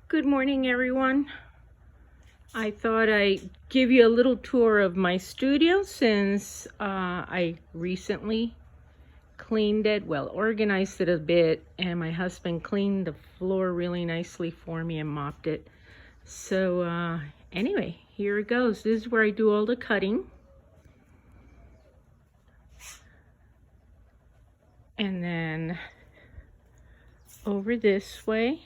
Good morning, everyone. I thought I'd give you a little tour of my studio since I recently cleaned it, organized it a bit, and my husband cleaned the floor really nicely for me and mopped it. So anyway, here it goes. This is where I do all the cutting. And then over this way,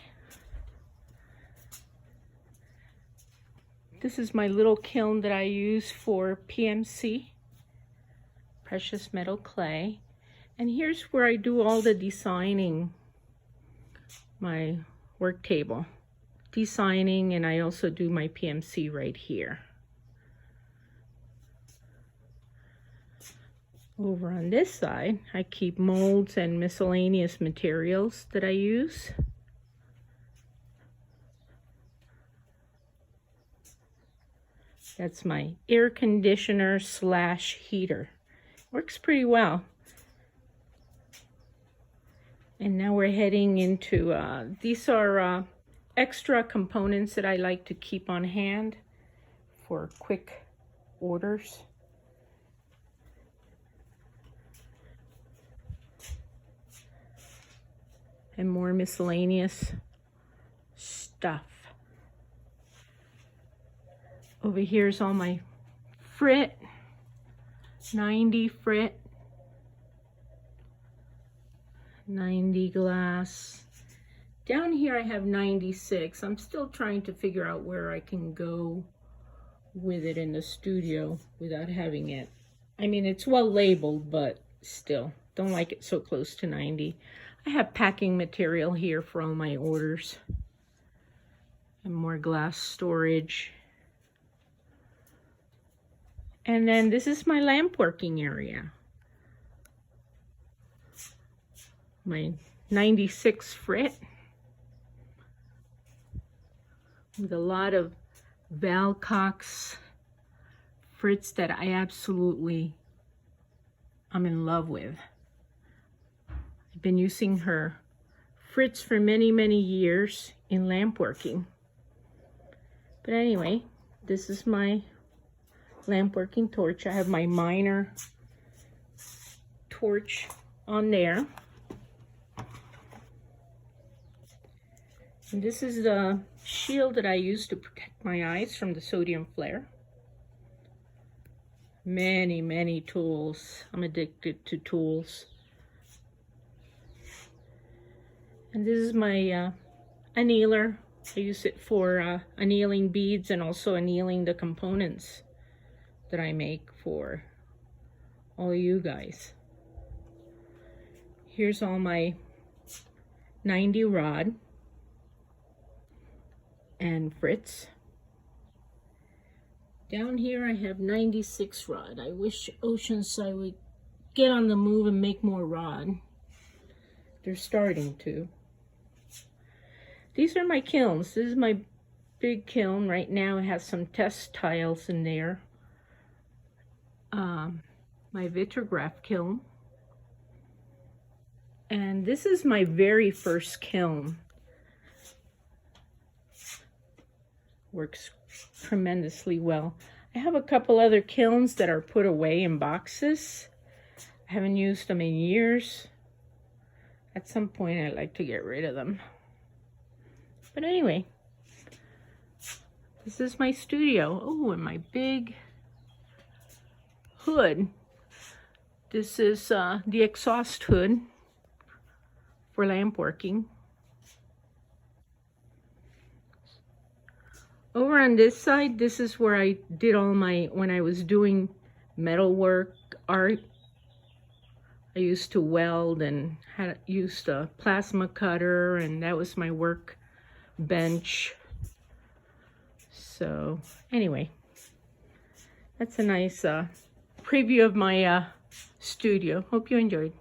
this is my little kiln that I use for PMC, precious metal clay. And here's where I do all the designing, my work table. Designing, and I also do my PMC right here. Over on this side, I keep molds and miscellaneous materials that I use. That's my air conditioner / heater. Works pretty well. And now we're heading into, these are extra components that I like to keep on hand for quick orders. And more miscellaneous stuff. Over here's all my frit, 90 frit, 90 glass. Down here I have 96. I'm still trying to figure out where I can go with it in the studio without having it. I mean, it's well labeled, but still, don't like it so close to 90. I have packing material here for all my orders. And more glass storage. And then this is my lamp working area. My 96 frit. With a lot of Val Cox frits that I'm in love with. I've been using her frits for many, many years in lamp working. But anyway, this is my lamp working torch. I have my minor torch on there. And this is the shield that I use to protect my eyes from the sodium flare. Many, many tools. I'm addicted to tools. And this is my annealer. I use it for annealing beads and also annealing the components that I make for all you guys. Here's all my 90 rod and frits. Down here I have 96 rod. I wish Oceanside would get on the move and make more rod. They're starting to. These are my kilns. This is my big kiln. Right now it has some test tiles in there. My Vitrograph kiln. And this is my very first kiln. Works tremendously well. I have a couple other kilns that are put away in boxes. I haven't used them in years. At some point I'd like to get rid of them. But anyway, this is my studio. Oh, and my big hood. This is the exhaust hood for lamp working. Over on this side, this is where I did all my, when I was doing metalwork, art. I used to weld and used a plasma cutter, and that was my work bench. So anyway, that's a nice preview of my studio. Hope you enjoyed.